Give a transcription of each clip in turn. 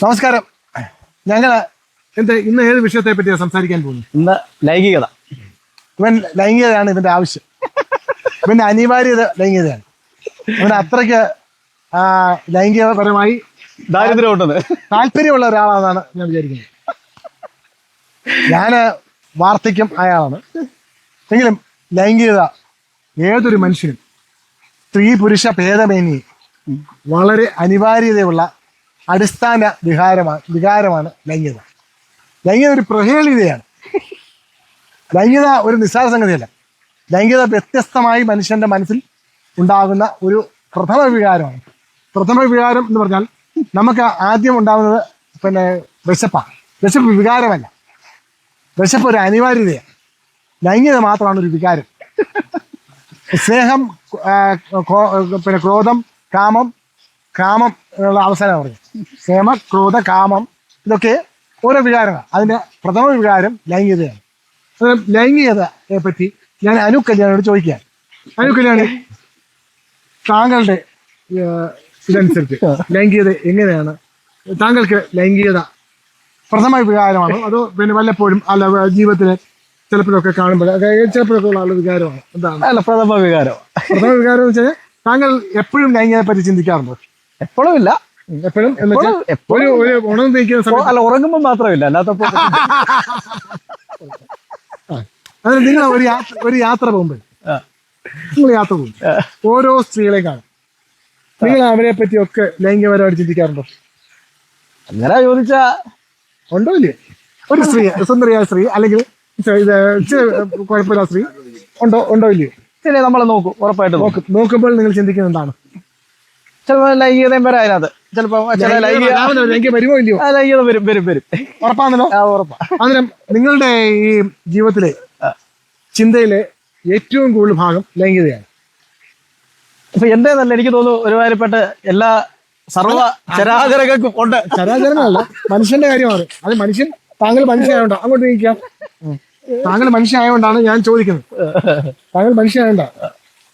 നമസ്കാരം. ഞങ്ങൾ ഇന്ന് ഏത് വിഷയത്തെ പറ്റിയാണ് സംസാരിക്കാൻ പോകുന്നത്? ഇന്ന് ലൈംഗികത. ഇവൻ ലൈംഗികതയാണ് ഇവന്റെ ആവശ്യം. ഇവന്റെ അനിവാര്യത ലൈംഗികതയാണ്. ഇവൻ അത്രയ്ക്ക് ലൈംഗികപരമായി ദാരിദ്ര്യമുണ്ടെന്ന് താല്പര്യമുള്ള ഒരാളാണെന്നാണ് ഞാൻ വിചാരിക്കുന്നത്. ഞാൻ വാർദ്ധക്യം ആയാളാണ്. എങ്കിലും ലൈംഗികത ഏതൊരു മനുഷ്യനും സ്ത്രീ പുരുഷ ഭേദമേന്യേ വളരെ അനിവാര്യതയുള്ള അടിസ്ഥാന വികാരമാണ് ലൈംഗികത. ലൈംഗികത ഒരു പ്രഹേളിതയാണ്. ലൈംഗികത ഒരു നിസ്സാര സംഗതിയല്ല. ലൈംഗികത വ്യത്യസ്തമായി മനുഷ്യന്റെ മനസ്സിൽ ഉണ്ടാകുന്ന ഒരു പ്രഥമ വികാരമാണ്. പ്രഥമ വികാരം എന്ന് പറഞ്ഞാൽ നമുക്ക് ആദ്യം ഉണ്ടാകുന്നത് വിശപ്പാണ്. വിശപ്പ് വികാരമല്ല, വിശപ്പ് ഒരു അനിവാര്യതയാണ്. ലൈംഗികത മാത്രമാണ് ഒരു വികാരം. സ്നേഹം, ക്രോധം, കാമം എന്നുള്ള അവസാനം പറഞ്ഞു. സ്നേഹം, ക്രോധ, കാമം ഇതൊക്കെ ഓരോ വികാരങ്ങളാണ്. അതിന്റെ പ്രഥമ വികാരം ലൈംഗികതയാണ്. ലൈംഗികതയെ പറ്റി ഞാൻ അനു കല്യാണിയോട് ചോദിക്കുകയാണ്. അനു കല്യാണി, താങ്കളുടെ ഇതനുസരിച്ച് ലൈംഗികത എങ്ങനെയാണ്? താങ്കൾക്ക് ലൈംഗികത പ്രഥമ വികാരമാണോ അതോ വല്ലപ്പോഴും അല്ല ജീവിതത്തില് ചിലപ്പോഴൊക്കെ കാണുമ്പോൾ ചിലപ്പോഴൊക്കെ ഉള്ള വികാരമാണ്? എന്താണ്? അല്ല, പ്രഥമ വികാരം. പ്രഥമ വികാരം എന്ന് വെച്ചാൽ താങ്കൾ എപ്പോഴും ലൈംഗികതയെ പറ്റി ചിന്തിക്കാറുണ്ടോ? എപ്പോഴും ഇല്ല. എപ്പോഴും ഉണർന്നു നിൽക്കുന്ന സമയത്ത്? അല്ല, ഉറങ്ങുമ്പോൾ മാത്രമില്ല, അല്ലാത്തപ്പോൾ. അതിന് നിങ്ങൾ ഒരു യാത്ര പോകുമ്പോൾ ഓരോ സ്ത്രീകളെയും കാണും. നിങ്ങൾ അവരെ പറ്റിയൊക്കെ ലൈംഗികപരമായിട്ട് ചിന്തിക്കാറുണ്ടോ? അങ്ങനെ ചോദിച്ചാ ഉണ്ടോ ഇല്ലേ? ഒരു സ്ത്രീ, സുന്ദരിയായ സ്ത്രീ അല്ലെങ്കിൽ കുഴപ്പമില്ല സ്ത്രീ ഉണ്ടോ ഇല്ലയോ? ശരി, നമ്മളെ നോക്കും, ഉറപ്പായിട്ട് നോക്കുമ്പോൾ നിങ്ങൾ ചിന്തിക്കുന്നത് എന്താണ്? ചിലപ്പോ ലൈംഗികതയും വരാം അതിനകത്ത്. ചിലപ്പോ ലൈംഗിക വരുമോ ഇല്ലയോ? ലൈംഗികത വരും. ഉറപ്പാണല്ലോ. ഉറപ്പാ. അന്നേരം നിങ്ങളുടെ ഈ ജീവിതത്തിലെ ചിന്തയിലെ ഏറ്റവും കൂടുതൽ ഭാഗം ലൈംഗികതയാണ്. ഇപ്പൊ എന്റേതല്ല, എനിക്ക് തോന്നുന്നു ഒരുമാതിരിപ്പെട്ട എല്ലാ സർവ്വ ചരാചരങ്ങൾക്കും ഉണ്ട്. ചരാചരങ്ങളല്ല, മനുഷ്യന്റെ കാര്യമാണ്. അത് താങ്കൾ മനുഷ്യനായോണ്ടാ അങ്ങോട്ട് നീക്കാം. താങ്കൾ മനുഷ്യനായോണ്ടാണ് ഞാൻ ചോദിക്കുന്നത്. താങ്കൾ മനുഷ്യനായോണ്ടാണ്.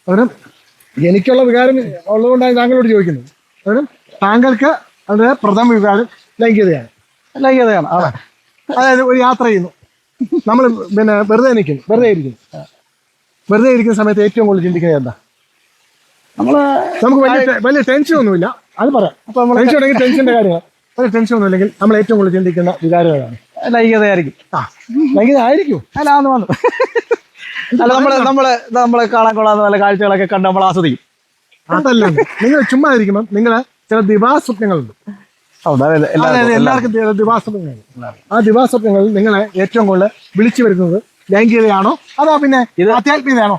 കാരണം എനിക്കുള്ള വികാരം ഉള്ളതുകൊണ്ടാണ് താങ്കളോട് ചോദിക്കുന്നത്. കാരണം താങ്കൾക്ക് അത് പ്രഥമ വികാരം ലൈംഗികതയാണ്. അതായത് ഒരു യാത്ര ചെയ്യുന്നു, നമ്മൾ വെറുതെ ഇരിക്കുന്ന സമയത്ത് ഏറ്റവും കൂടുതൽ ചിന്തിക്കുന്നത് എന്താ? നമുക്ക് വലിയ ടെൻഷൻ ഒന്നുമില്ല, അത് പറയാം. അപ്പൊ നമ്മൾ ടെൻഷൻ ഉണ്ടെങ്കിൽ ടെൻഷന്റെ കാര്യമാണ്. വലിയ ടെൻഷൻ ഒന്നും ഇല്ലെങ്കിൽ നമ്മൾ ഏറ്റവും കൂടുതൽ ചിന്തിക്കുന്ന വികാരമാണ് ലൈംഗികതയായിരിക്കും. ലൈംഗികത ആയിരിക്കും. അല്ല, നമ്മളെ കാണാൻ കൊള്ളാത്ത നല്ല കാഴ്ചകളൊക്കെ കണ്ട് നമ്മൾ ആസ്വദിക്കും. അതല്ല, നിങ്ങൾ ചുമ്മാ ഇരിക്കുമ്പോൾ നിങ്ങളെ ചില ദിവാസ്വപ്നങ്ങളുണ്ട്. എല്ലാവർക്കും ദിവാസ്വപ്നങ്ങളുണ്ട്. ആ ദിവാസ്വപ്നങ്ങളിൽ നിങ്ങളെ ഏറ്റവും കൂടുതൽ വിളിച്ചു വരുന്നത് ലൈംഗികതയാണോ അതോ പിന്നെ ആധ്യാത്മികതയാണോ?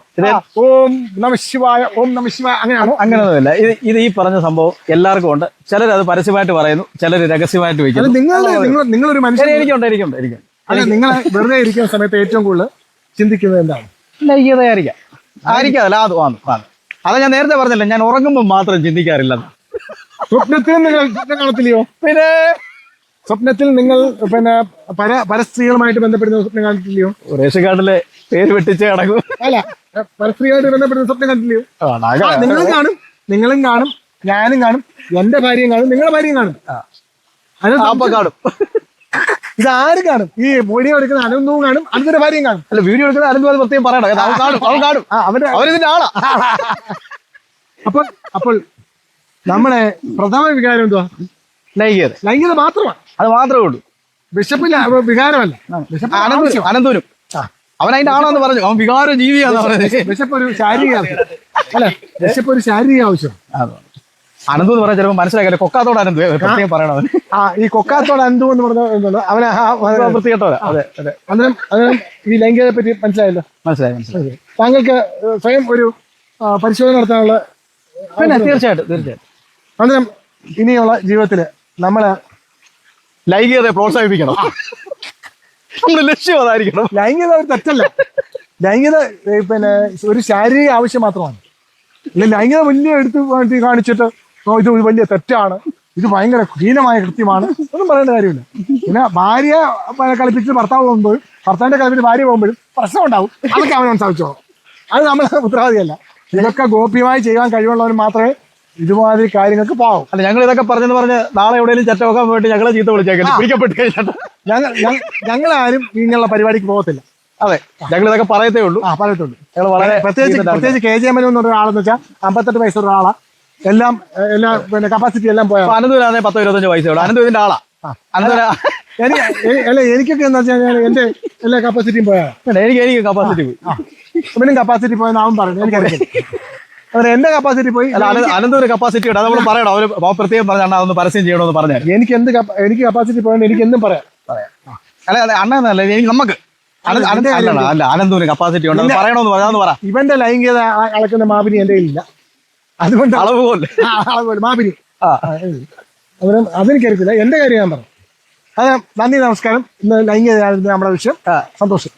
ഓം നമ ശിവായ, ഓം നമ ശിവായ അങ്ങനെയാണോ? അങ്ങനെയൊന്നുമില്ല. ഇത് ഈ പറഞ്ഞ സംഭവം എല്ലാവർക്കും ഉണ്ട്. ചിലർ അത് പരസ്യമായിട്ട് പറയുന്നു, ചിലർ രഹസ്യമായിട്ട് വയ്ക്കുന്നു. നിങ്ങളൊരു മനുഷ്യൻ. എനിക്കുണ്ട്. അല്ല, നിങ്ങളെ വെറുതെ ഇരിക്കുന്ന സമയത്ത് ഏറ്റവും കൂടുതൽ ചിന്തിക്കുന്നത് എന്താണ്? ലൈംഗികതയായിരിക്കാം. അതല്ല, അത് ഞാൻ നേരത്തെ പറഞ്ഞില്ല, ഞാൻ ഉറങ്ങുമ്പോൾ മാത്രം ചിന്തിക്കാറില്ല. സ്വപ്നത്തിൽ നിങ്ങൾ കാണത്തില്ലയോ? പിന്നെ സ്വപ്നത്തിൽ നിങ്ങൾ പരസ്ത്രീകളുമായിട്ട് ബന്ധപ്പെടുന്ന സ്വപ്നം കണ്ടിട്ടില്ലയോ? റേഷൻ കാർഡിലെ പേര് വെട്ടിച്ച് കിടക്കും. അല്ല, പരസ്ത്രീയുമായിട്ട് ബന്ധപ്പെടുന്ന സ്വപ്നം കണ്ടില്ലയോ? നിങ്ങളും കാണും, ഞാനും കാണും, എന്റെ ഭാര്യയും കാണും, നിങ്ങളുടെ ഭാര്യയും കാണും. കാണും. ഇതാരും കാണും. ഈ വീഡിയോ എടുക്കുന്ന അനന്തവും കാണും, അനന്തന്റെ ഭാര്യയും കാണും. അല്ല, വീഡിയോ എടുക്കുന്ന അനന്ത് പ്രത്യേകം പറയണം, കാണും. അവരിതിന്റെ ആളാ. അപ്പോൾ നമ്മളെ പ്രഥമ വികാരം എന്തുവാ? ലൈംഗികത മാത്രമാണ്. അത് മാത്രമേ ഉള്ളൂ. വിശപ്പില്ല, വികാരമല്ല. അനന്തൂരും അവൻ അതിന്റെ ആളാന്ന് പറഞ്ഞു. അവൻ വികാര ജീവിയാന്ന് പറയുന്നത്. വിശപ്പ് ഒരു ശാരീരിക ആവശ്യം അല്ല, വിശപ്പ് ഒരു ശാരീരിക ആവശ്യമാണ്. അനന്തു എന്ന് പറഞ്ഞാൽ ചിലപ്പോൾ മനസ്സിലാക്കില്ല. കൊക്കാത്തോട് അനന്തു പ്രത്യേകം പറയണം. ഈ കൊക്കാത്തോട് അനന്തു എന്ന് പറഞ്ഞ അവനെ വൃത്തികെട്ടവരാ. അതെ. അന്നേരം ഈ ലൈംഗികതയെ പറ്റി മനസ്സിലായി. താങ്കൾക്ക് സ്വയം ഒരു പരിശോധന നടത്താനുള്ള തീർച്ചയായിട്ടും. അന്നേരം ഇനിയുള്ള ജീവിതത്തില് നമ്മള് ലൈംഗികതയെ പ്രോത്സാഹിപ്പിക്കണം. ലക്ഷ്യം അതായിരിക്കണം. ലൈംഗികത ഒരു തെറ്റല്ല. ലൈംഗികത ഒരു ശാരീരിക ആവശ്യം മാത്രമാണ്. ലൈംഗികത വലിയ എടുത്ത് കാണിച്ചിട്ട് ഇത് വലിയ തെറ്റാണ്, ഇത് ഭയങ്കര ഹീനമായ കൃത്യമാണ് ഒന്നും പറയേണ്ട കാര്യമില്ല. പിന്നെ ഭാര്യ കളിപ്പിച്ച് ഭർത്താവ് പോകുമ്പോഴും ഭർത്താവിന്റെ കളിപ്പിച്ച് ഭാര്യ പോകുമ്പോഴും പ്രശ്നം ഉണ്ടാവും. അതൊക്കെ അവനവൻ സാധിച്ചോളൂ. അത് നമ്മളെ ഉത്തരവാദിയല്ല. ഇതൊക്കെ ഗോപ്യമായി ചെയ്യാൻ കഴിവുള്ളവർ മാത്രമേ ഇതുമാതിരി കാര്യങ്ങൾക്ക് പാവും. അല്ല ഞങ്ങൾ ഇതൊക്കെ പറഞ്ഞ് നാളെ എവിടെയെങ്കിലും ചെറ്റ വെക്കാൻ വേണ്ടി ഞങ്ങളെ ചീത്ത വിളിച്ചേക്കാം പിടിക്കപ്പെട്ട് കഴിഞ്ഞിട്ട്. ഞങ്ങളാരും ഇങ്ങനെയുള്ള പരിപാടിക്ക് പോകത്തില്ല. അതെ, ഞങ്ങൾ ഇതൊക്കെ പറയത്തേ ഉള്ളൂ. പറയത്തുള്ളൂ. ഞങ്ങൾ വളരെ പ്രത്യേകിച്ച് KGM എന്ന് ഒരാളെന്ന് വെച്ചാൽ 58 വയസ്സുള്ള ആളാ. എല്ലാം പിന്നെ കപ്പാസിറ്റി എല്ലാം പോയാ. അനന്തപുരാതെ 10-25 വയസ്സുള്ളൂ. അനന്തപുരിന്റെ ആളാ. എനിക്കൊക്കെ എന്താ വെച്ചാൽ എന്റെ എല്ലാ കപ്പാസിറ്റിയും പോയാ. എനിക്ക് കപ്പാസിറ്റി പോയി. ഇവനും കപ്പാസിറ്റി പോയെന്ന് അവൻ പറഞ്ഞു. എനിക്കറിയാം എന്റെ കപ്പാസിറ്റി പോയി. അനന്തപുരം കപ്പാസിറ്റി ഉണ്ട്. അത് നമ്മൾ പറയണം. അവര് പ്രത്യേകം പറഞ്ഞാൽ അതൊന്ന് പരസ്യം ചെയ്യണമെന്ന് പറഞ്ഞാൽ എനിക്ക് കപ്പാസിറ്റി പോയെന്ന് എനിക്ക് എന്തും പറയാം. അല്ല അണ്ണന്നല്ല, എനിക്ക് നമുക്ക് അല്ല അനന്തപുരം കപ്പാസിറ്റി ഉണ്ട് പറയണമെന്ന് പറയാന്ന് പറ. ഇവന്റെ ലൈംഗികത അളക്കുന്ന മാപിനി എന്റെ കയ്യിലില്ല. അതുകൊണ്ട് അളവ് പോലെ മാപിനി അതെനിക്കറിയത്തില്ല. എന്റെ കാര്യം ഞാൻ പറഞ്ഞു. അതെ, നന്ദി, നമസ്കാരം. ഇന്ന് ലൈംഗികത നമ്മുടെ വിഷയം. സന്തോഷം.